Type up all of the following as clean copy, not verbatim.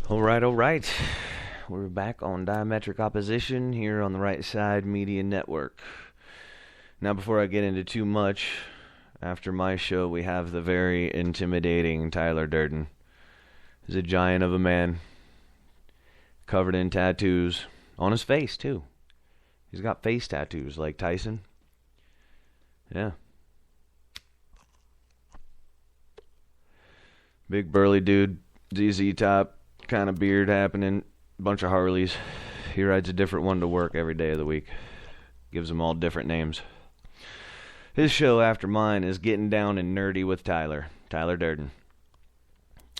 All right. We're back on Diametric Opposition here on the Right Side Media Network. Now, before I get into too much, after my show, we have the very intimidating Tyler Durden. He's a giant of a man, covered in tattoos, on his face, too. He's got face tattoos like Tyson. Yeah. Big burly dude, ZZ Top. Kind of beard happening, bunch of Harleys. He rides a different one to work every day of the week. Gives them all different names. His show after mine is Getting Down and Nerdy with Tyler Durden.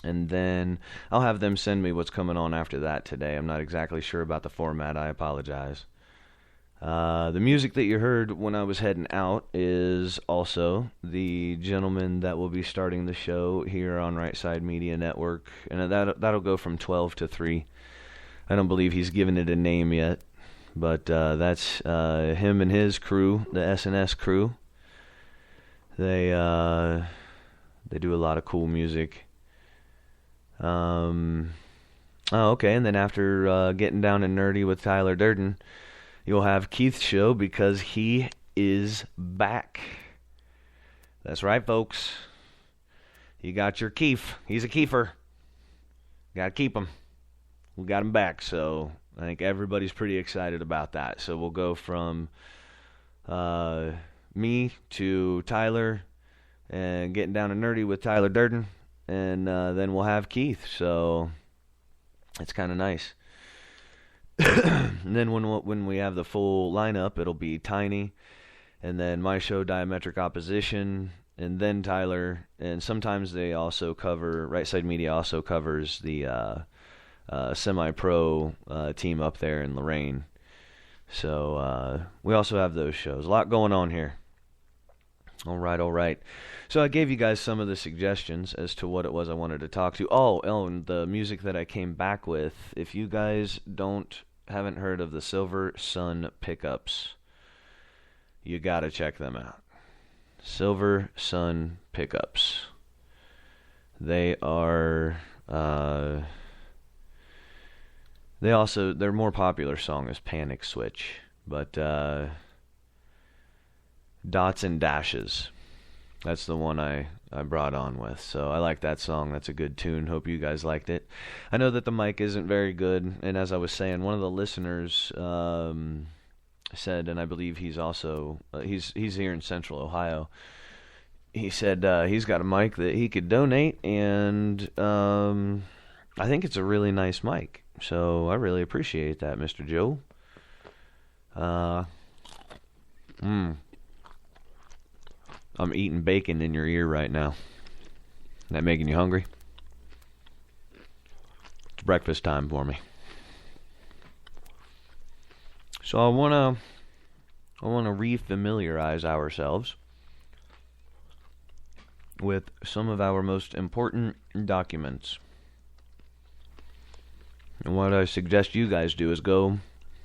And then I'll have them send me what's coming on after that today. I'm not exactly sure about the format. I apologize. The music that you heard when I was heading out is also the gentleman that will be starting the show here on Right Side Media Network, and that'll go from 12 to 3. I don't believe he's given it a name yet, but that's him and his crew, the S&S crew. They do a lot of cool music. Okay, and then after Getting Down and Nerdy with Tyler Durden, you'll have Keith's show because he is back. That's right, folks. You got your Keith. He's a Keefer. Got to keep him. We got him back, so I think everybody's pretty excited about that. So we'll go from me to Tyler and Getting Down and Nerdy with Tyler Durden, and then we'll have Keith. So it's kind of nice. And then when we have the full lineup, it'll be Tiny, and then my show, Diametric Opposition, and then Tyler. And sometimes they also cover, Right Side Media also covers the semi-pro team up there in Lorraine. So we also have those shows. A lot going on here. All right. So I gave you guys some of the suggestions as to what it was I wanted to talk to. Oh, and the music that I came back with. If you guys haven't heard of the Silver Sun Pickups, you gotta check them out. Silver Sun Pickups. They are. Their more popular song is Panic Switch, but Dots and Dashes. That's the one I brought on with. So I like that song. That's a good tune. Hope you guys liked it. I know that the mic isn't very good, and as I was saying, one of the listeners said, and I believe he's also he's here in Central Ohio. He said he's got a mic that he could donate, and I think it's a really nice mic. So I really appreciate that, Mr. Joe. I'm eating bacon in your ear right now. That making you hungry? It's breakfast time for me. So I wanna refamiliarize ourselves with some of our most important documents. And what I suggest you guys do is go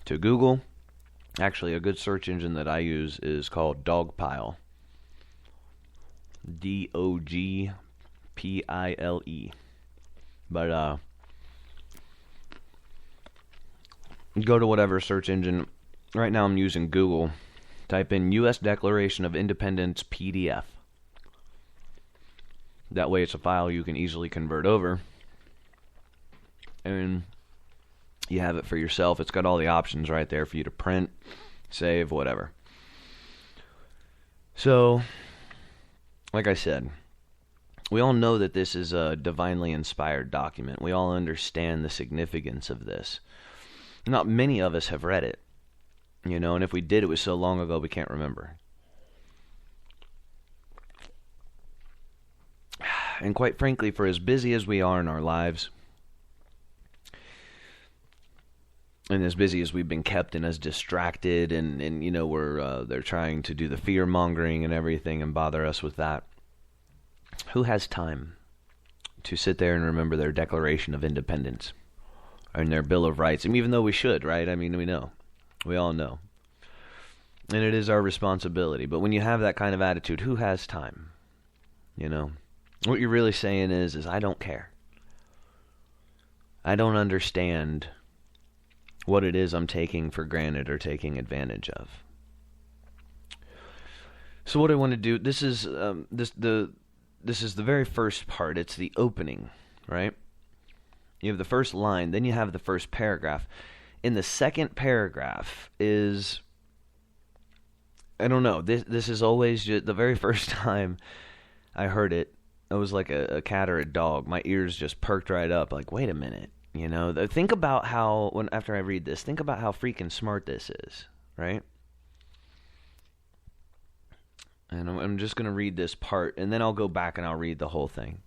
to Google. Actually, a good search engine that I use is called Dogpile. Dogpile. But go to whatever search engine. Right now I'm using Google. Type in U.S. Declaration of Independence PDF. That way it's a file you can easily convert over. And you have it for yourself. It's got all the options right there for you to print, save, whatever. So, like I said, we all know that this is a divinely inspired document. We all understand the significance of this. Not many of us have read it, and if we did, it was so long ago we can't remember. And quite frankly, for as busy as we are in our lives, and as busy as we've been kept and as distracted, and they're trying to do the fear-mongering and everything and bother us with that, who has time to sit there and remember their Declaration of Independence and their Bill of Rights? And even though we should, right? I mean, we know. We all know. And it is our responsibility. But when you have that kind of attitude, who has time? What you're really saying is I don't care. I don't understand what it is I'm taking for granted or taking advantage of. So what I want to do, this is the very first part. It's the opening, right? You have the first line, then you have the first paragraph. In the second paragraph is, I don't know, this is always just, the very first time I heard it, it was like a cat or a dog. My ears just perked right up, like, wait a minute. Think about how, after I read this, think about how freaking smart this is, right? And I'm just going to read this part, and then I'll go back and I'll read the whole thing.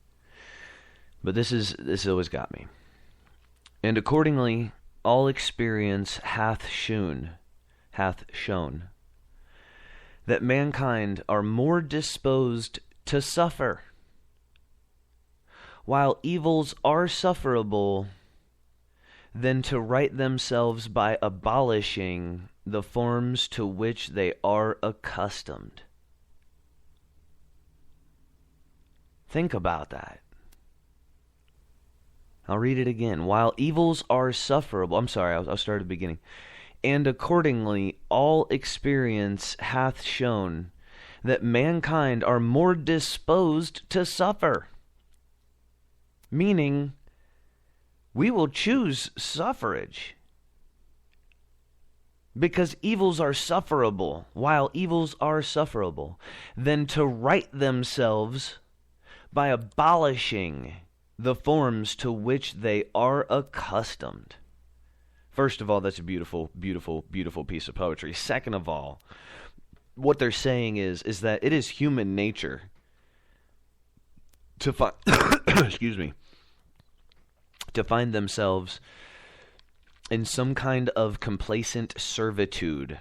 But this always got me. And accordingly, all experience hath shown that mankind are more disposed to suffer, while evils are sufferable, than to right themselves by abolishing the forms to which they are accustomed. Think about that. I'll read it again. While evils are sufferable, I'll start at the beginning. And accordingly, all experience hath shown that mankind are more disposed to suffer. Meaning, we will choose suffrage. Because evils are sufferable, while evils are sufferable, than to right themselves by abolishing the forms to which they are accustomed. First of all, that's a beautiful, beautiful, beautiful piece of poetry. Second of all, what they're saying is that it is human nature to find to find themselves in some kind of complacent servitude.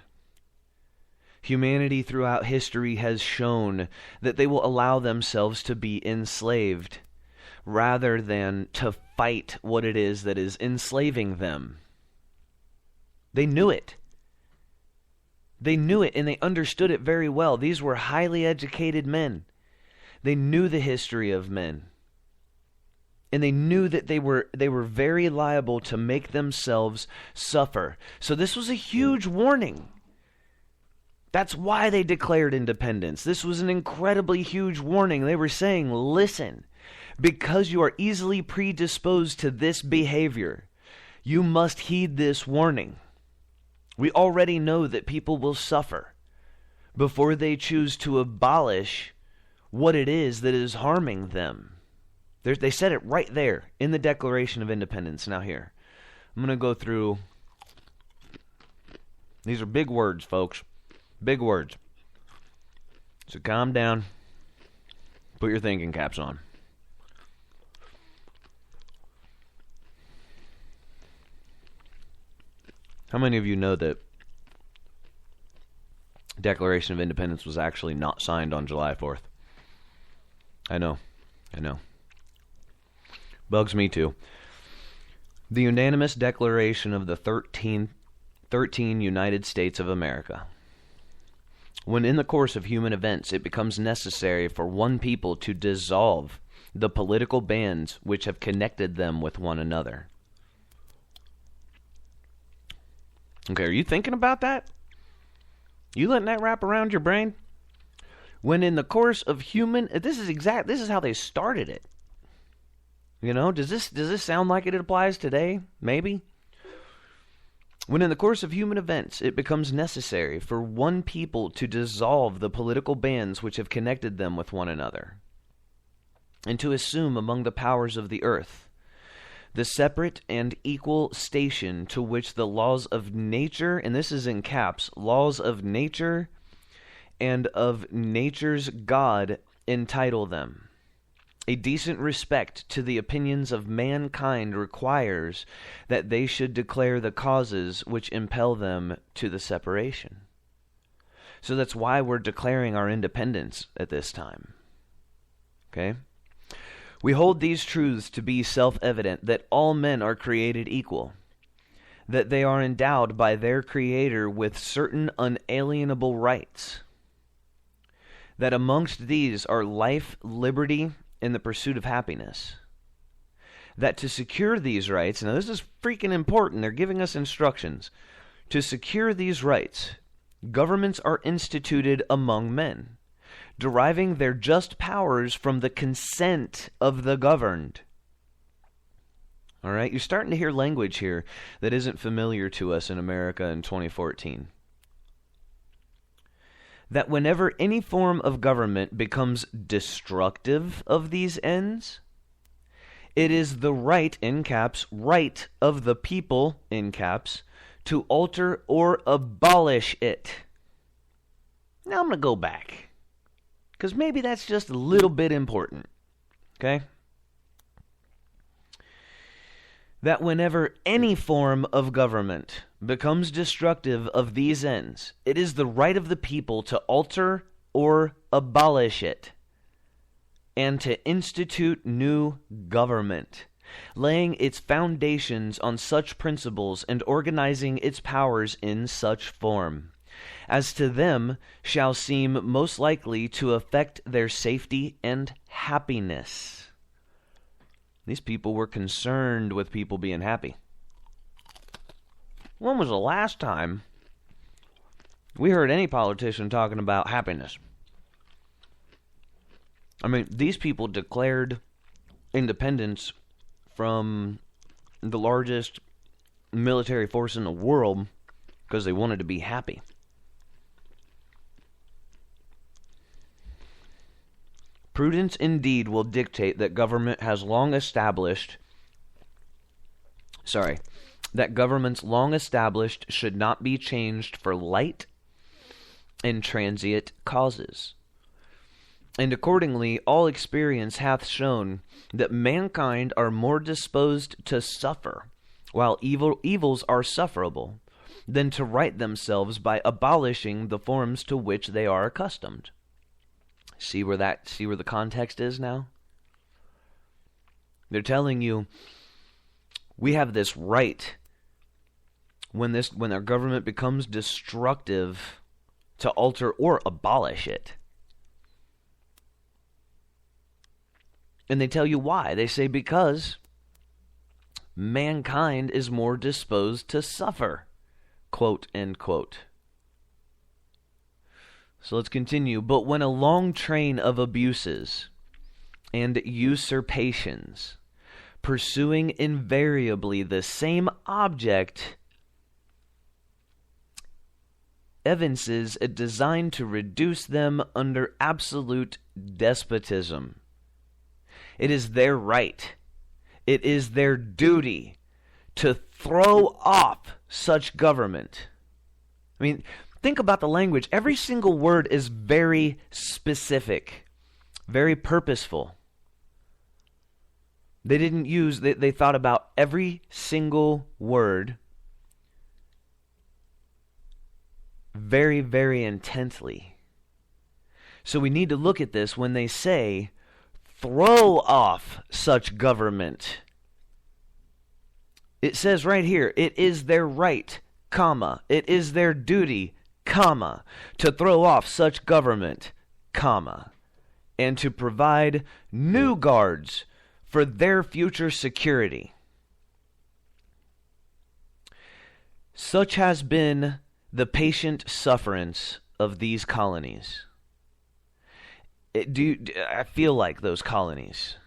Humanity throughout history has shown that they will allow themselves to be enslaved rather than to fight what it is that is enslaving them. They knew it. They knew it and they understood it very well. These were highly educated men. They knew the history of men. And they knew that they were very liable to make themselves suffer. So this was a huge warning. That's why they declared independence. This was an incredibly huge warning. They were saying, listen, because you are easily predisposed to this behavior, you must heed this warning. We already know that people will suffer before they choose to abolish what it is that is harming them. They said it right there in the Declaration of Independence. Now here, I'm going to go through. These are big words, folks. Big words. So calm down. Put your thinking caps on. How many of you know that Declaration of Independence was actually not signed on July 4th? I know. Bugs me too. The unanimous declaration of the 13 United States of America. When in the course of human events it becomes necessary for one people to dissolve the political bands which have connected them with one another. Okay, are you thinking about that? You letting that wrap around your brain? When in the course of human, this is how they started it. Does this sound like it applies today? Maybe. When in the course of human events it becomes necessary for one people to dissolve the political bands which have connected them with one another, and to assume among the powers of the earth the separate and equal station to which the laws of nature, and this is in caps, laws of nature and of nature's God entitle them. A decent respect to the opinions of mankind requires that they should declare the causes which impel them to the separation. So that's why we're declaring our independence at this time. Okay? We hold these truths to be self-evident, that all men are created equal, that they are endowed by their Creator with certain unalienable rights, that amongst these are life, liberty, and the pursuit of happiness. That to secure these rights, now this is freaking important, they're giving us instructions. To secure these rights, governments are instituted among men, deriving their just powers from the consent of the governed. All right, you're starting to hear language here that isn't familiar to us in America in 2014. That whenever any form of government becomes destructive of these ends, it is the right, in caps, right of the people, in caps, to alter or abolish it. Now I'm going to go back, because maybe that's just a little bit important, okay? That whenever any form of government becomes destructive of these ends, it is the right of the people to alter or abolish it, and to institute new government, laying its foundations on such principles and organizing its powers in such form, as to them shall seem most likely to affect their safety and happiness. These people were concerned with people being happy. When was the last time we heard any politician talking about happiness? I mean, these people declared independence from the largest military force in the world because they wanted to be happy. Prudence indeed will dictate that governments long established should not be changed for light and transient causes. And accordingly, all experience hath shown that mankind are more disposed to suffer, while evils are sufferable, than to right themselves by abolishing the forms to which they are accustomed. See where the context is now? They're telling you, we have this right when our government becomes destructive to alter or abolish it. And they tell you why. They say because mankind is more disposed to suffer. Quote, end quote. So let's continue. But when a long train of abuses and usurpations, pursuing invariably the same object, evinces a design to reduce them under absolute despotism, it is their right, it is their duty to throw off such government. I mean, think about the language. Every single word is very specific, very purposeful. They thought about every single word very, very intently. So we need to look at this when they say, throw off such government. It says right here, it is their right, comma, it is their duty, comma, to throw off such government, comma, and to provide new guards for their future security. Such has been the patient sufferance of these colonies. I feel like those colonies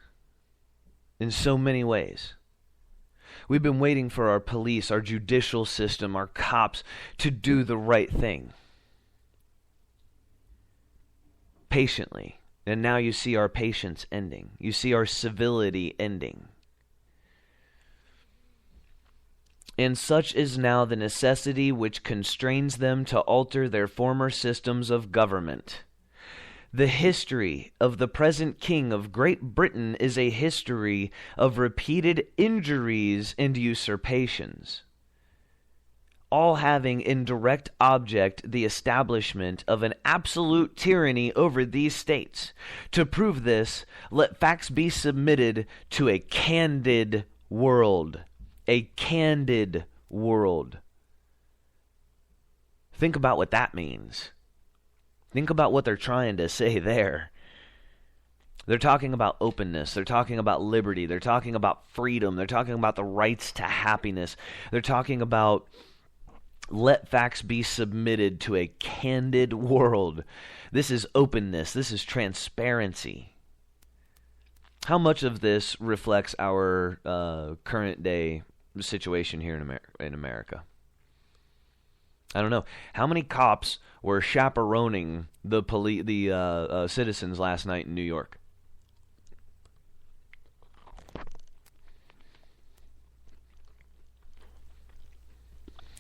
in so many ways. We've been waiting for our police, our judicial system, our cops to do the right thing. Patiently. And now you see our patience ending. You see our civility ending. And such is now the necessity which constrains them to alter their former systems of government. The history of the present King of Great Britain is a history of repeated injuries and usurpations, all having in direct object the establishment of an absolute tyranny over these states. To prove this, let facts be submitted to a candid world. A candid world. Think about what that means. Think about what they're trying to say there. They're talking about openness. They're talking about liberty. They're talking about freedom. They're talking about the rights to happiness. They're talking about let facts be submitted to a candid world. This is openness. This is transparency. How much of this reflects our current day situation here in America? I don't know. How many cops were chaperoning the citizens last night in New York?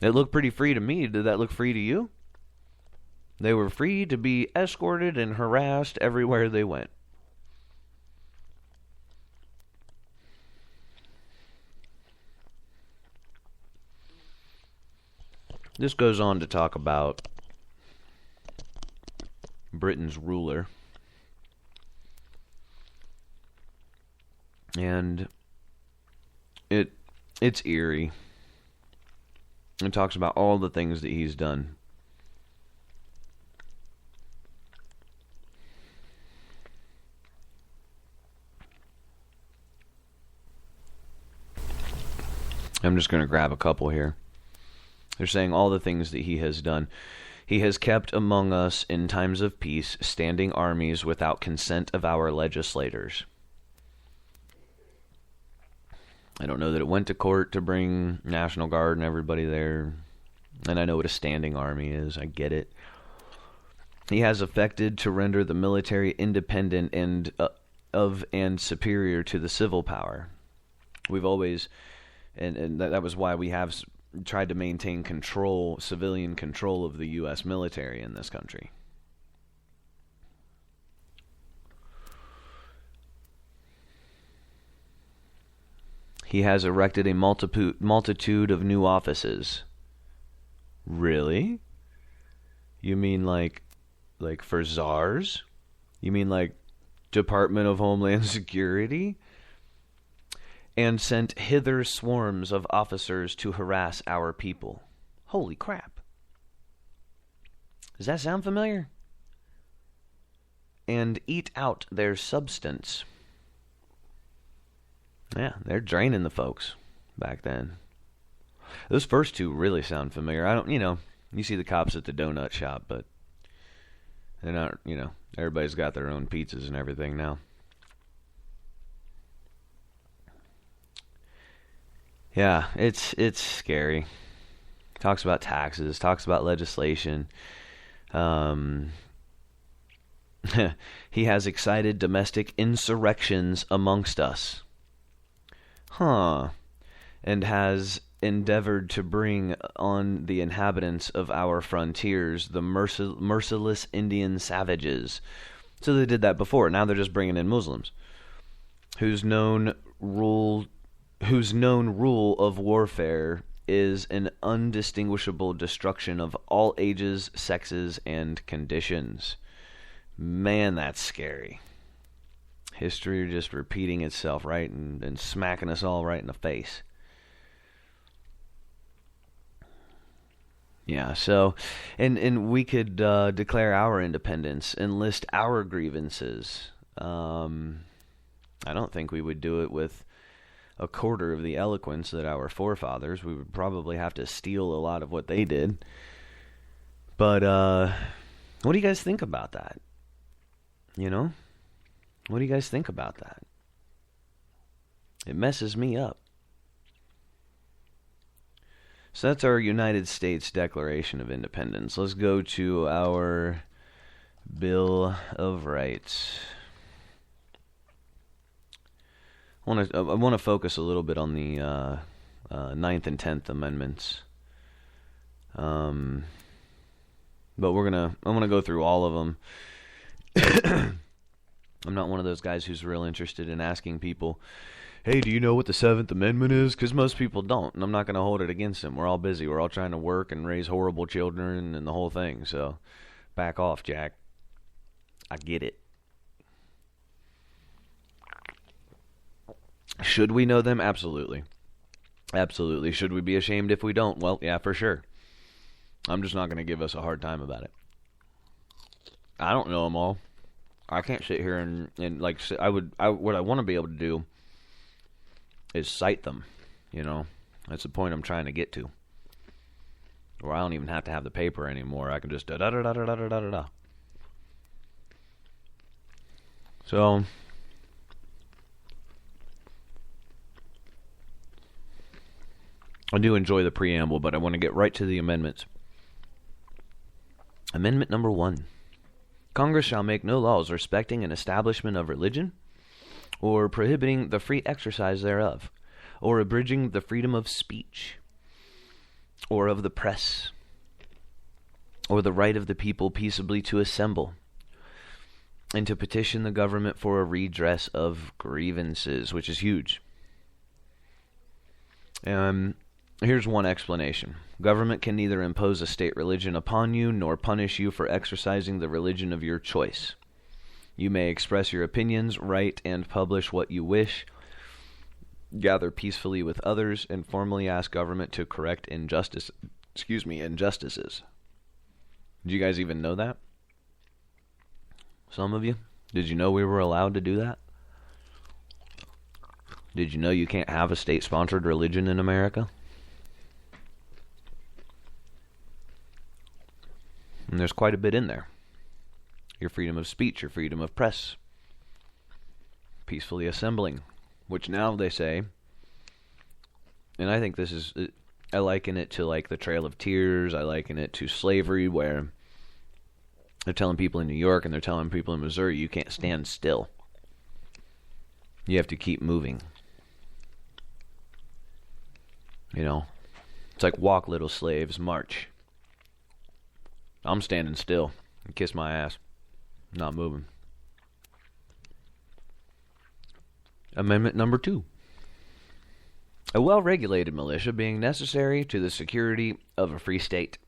It looked pretty free to me. Did that look free to you? They were free to be escorted and harassed everywhere they went. This goes on to talk about Britain's ruler. And it's eerie. It talks about all the things that he's done. I'm just going to grab a couple here. They're saying all the things that he has done. He has kept among us in times of peace standing armies without consent of our legislators. I don't know that it went to court to bring National Guard and everybody there. And I know what a standing army is. I get it. He has affected to render the military independent and superior to the civil power. We've always, and that was why we have tried to maintain control, civilian control of the U.S. military in this country. He has erected a multitude of new offices. Really? You mean like for czars? You mean like Department of Homeland Security? And sent hither swarms of officers to harass our people. Holy crap. Does that sound familiar? And eat out their substance. Yeah, they're draining the folks back then. Those first two really sound familiar. You see the cops at the donut shop, but they're not, everybody's got their own pizzas and everything now. Yeah, it's scary. Talks about taxes, talks about legislation. He has excited domestic insurrections amongst us. And has endeavored to bring on the inhabitants of our frontiers the merciless Indian savages. So they did that before. Now they're just bringing in Muslims, whose known rule of warfare is an undistinguishable destruction of all ages, sexes, and conditions. Man, that's scary. History just repeating itself, right? And smacking us all right in the face. Yeah, so, and we could declare our independence and list our grievances. I don't think we would do it with a quarter of the eloquence that our forefathers. We would probably have to steal a lot of what they did. But, what do you guys think about that? What do you guys think about that? It messes me up. So that's our United States Declaration of Independence. Let's go to our Bill of Rights. I want to focus a little bit on the 9th and 10th Amendments. But I'm gonna go through all of them. I'm not one of those guys who's real interested in asking people, hey, do you know what the 7th Amendment is? Because most people don't, and I'm not going to hold it against them. We're all busy. We're all trying to work and raise horrible children and the whole thing. So back off, Jack. I get it. Should we know them? Absolutely. Absolutely. Should we be ashamed if we don't? Well, yeah, for sure. I'm just not going to give us a hard time about it. I don't know them all. I can't sit here and like, what I want to be able to do is cite them, you know. That's the point I'm trying to get to. Where I don't even have to have the paper anymore. I can just da-da-da-da-da-da-da-da. So, I do enjoy the preamble, but I want to get right to the amendments. Amendment number 1. Congress shall make no laws respecting an establishment of religion, or prohibiting the free exercise thereof, or abridging the freedom of speech, or of the press, or the right of the people peaceably to assemble, and to petition the government for a redress of grievances, which is huge. Here's one explanation. Government can neither impose a state religion upon you, nor punish you for exercising the religion of your choice. You may express your opinions, write and publish what you wish, gather peacefully with others, and formally ask government to correct injustices. Did you guys even know that? Some of you? Did you know we were allowed to do that? Did you know you can't have a state-sponsored religion in America? And there's quite a bit in there. Your freedom of speech, your freedom of press, peacefully assembling, which now they say, and I think this is, I liken it to like the Trail of Tears, I liken it to slavery, where they're telling people in New York and they're telling people in Missouri, you can't stand still. You have to keep moving. You know, it's like walk, little slaves, march. I'm standing still and kiss my ass. Not moving. Amendment number 2. A well-regulated militia being necessary to the security of a free state.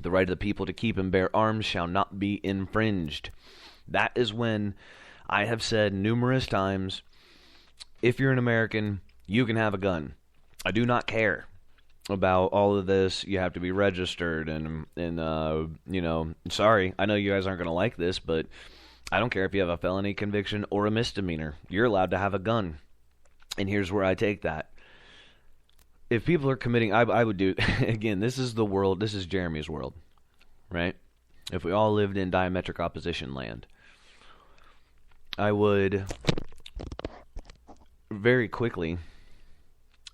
The right of the people to keep and bear arms shall not be infringed. That is when I have said numerous times, if you're an American, you can have a gun. I do not care about all of this. You have to be registered and you know, sorry, I know you guys aren't going to like this, but I don't care if you have a felony conviction or a misdemeanor. You're allowed to have a gun. And here's where I take that. If people are committing, I would do, again, this is the world, this is Jeremy's world, right? If we all lived in diametric opposition land, I would very quickly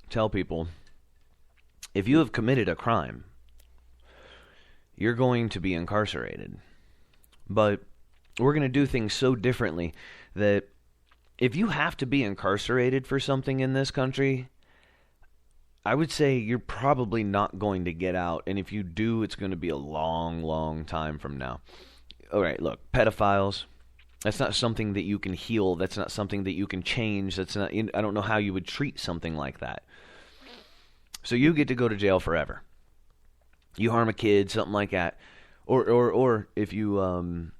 tell people, if you have committed a crime, you're going to be incarcerated. But we're going to do things so differently that if you have to be incarcerated for something in this country, I would say you're probably not going to get out. And if you do, it's going to be a long, long time from now. All right, look, pedophiles, that's not something that you can heal. That's not something that you can change. That's not. I don't know how you would treat something like that. So you get to go to jail forever. You harm a kid, something like that, or if you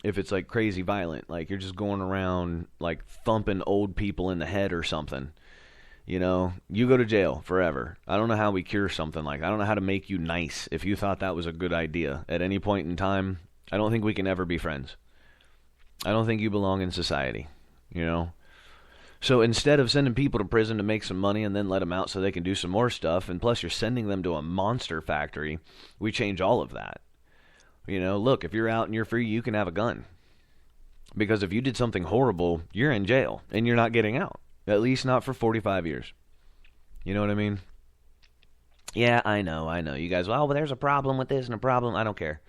if it's like crazy violent, like you're just going around like thumping old people in the head or something, you know, you go to jail forever. I don't know how we cure something like that. I don't know how to make you nice if you thought that was a good idea at any point in time. I don't think we can ever be friends. I don't think you belong in society, you know. So instead of sending people to prison to make some money and then let them out so they can do some more stuff, and plus you're sending them to a monster factory, we change all of that. You know, look, if you're out and you're free, you can have a gun. Because if you did something horrible, you're in jail and you're not getting out. At least not for 45 years. You know what I mean? Yeah, I know. You guys, well, there's a problem with this and a problem. I don't care.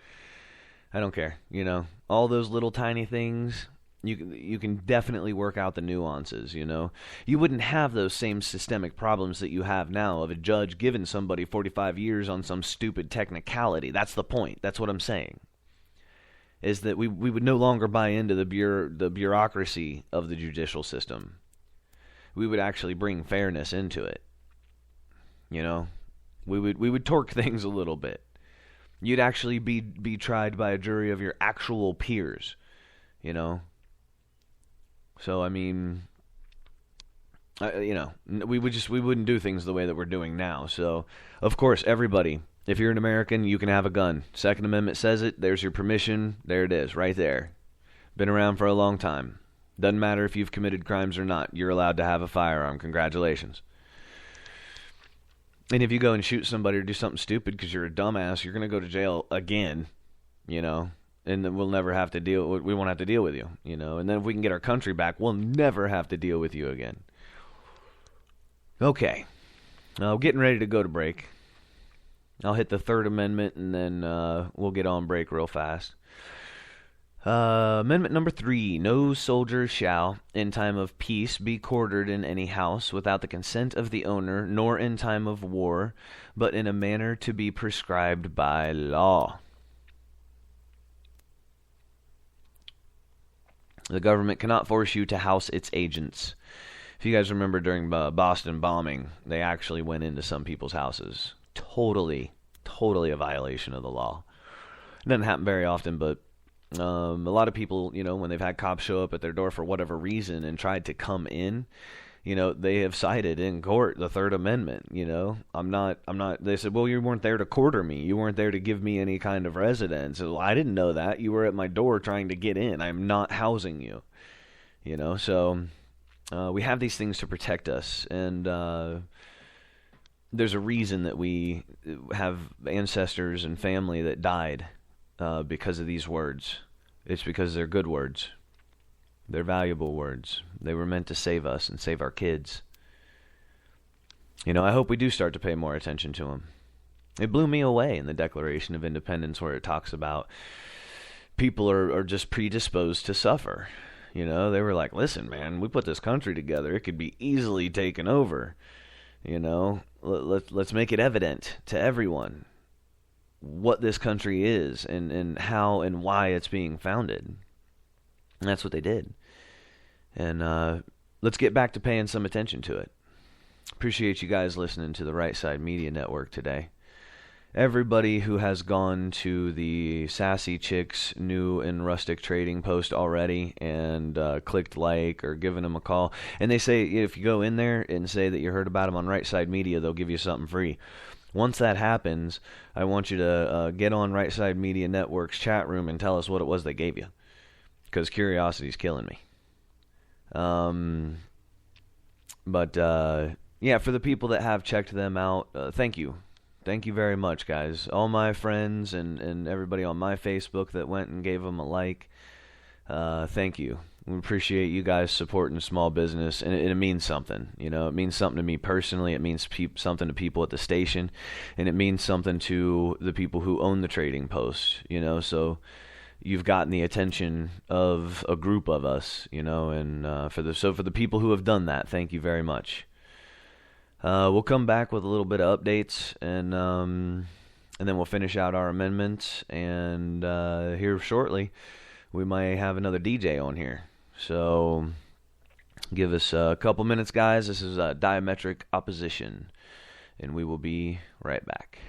You know, all those little tiny things, you can definitely work out the nuances, you know. You wouldn't have those same systemic problems that you have now of a judge giving somebody 45 years on some stupid technicality. That's the point. That's what I'm saying. Is that we would no longer buy into the bureaucracy of the judicial system. We would actually bring fairness into it. You know, we would torque things a little bit. You'd actually be tried by a jury of your actual peers, you know. So, I mean, We wouldn't do things the way that we're doing now. So, of course, everybody, if you're an American, you can have a gun. Second Amendment says it. There's your permission. There it is, right there. Been around for a long time. Doesn't matter if you've committed crimes or not. You're allowed to have a firearm. Congratulations. And if you go and shoot somebody or do something stupid because you're a dumbass, you're going to go to jail again, and then we'll never have to we won't have to deal with you, and then if we can get our country back, we'll never have to deal with you again. Okay. Getting ready to go to break. I'll hit the Third Amendment and then we'll get on break real fast. Amendment number 3, no soldier shall, in time of peace, be quartered in any house without the consent of the owner, nor in time of war, but in a manner to be prescribed by law. The government cannot force you to house its agents. If you guys remember during Boston bombing, they actually went into some people's houses. Totally a violation of the law. It doesn't happen very often, but a lot of people, when they've had cops show up at their door for whatever reason and tried to come in, they have cited in court the Third Amendment. I'm not. They said, well, you weren't there to quarter me. You weren't there to give me any kind of residence. Well, I didn't know that. You were at my door trying to get in. I'm not housing you. So we have these things to protect us, and there's a reason that we have ancestors and family that died because of these words. It's because they're good words. They're valuable words. They were meant to save us and save our kids. I hope we do start to pay more attention to them. It blew me away in the Declaration of Independence where it talks about people are just predisposed to suffer. They were like, listen, man, we put this country together. It could be easily taken over. Let's make it evident to everyone what this country is and how and why it's being founded. And that's what they did. And let's get back to paying some attention to it. Appreciate you guys listening to the Right Side Media Network today. Everybody who has gone to the Sassy Chicks New and Rustic Trading post already and clicked like or given them a call, and they say if you go in there and say that you heard about them on Right Side Media, they'll give you something free. Once that happens, I want you to get on Right Side Media Network's chat room and tell us what it was they gave you, because curiosity's killing me. Yeah, for the people that have checked them out, thank you. Thank you very much, guys. All my friends and everybody on my Facebook that went and gave them a like, thank you. We appreciate you guys supporting small business, and it means something. It means something to me personally. It means something to people at the station, and it means something to the people who own the trading post. So you've gotten the attention of a group of us. And for the people who have done that, thank you very much. We'll come back with a little bit of updates, and then we'll finish out our amendments. And here shortly, we might have another DJ on here. So give us a couple minutes, guys. This is Diametric Opposition, and we will be right back.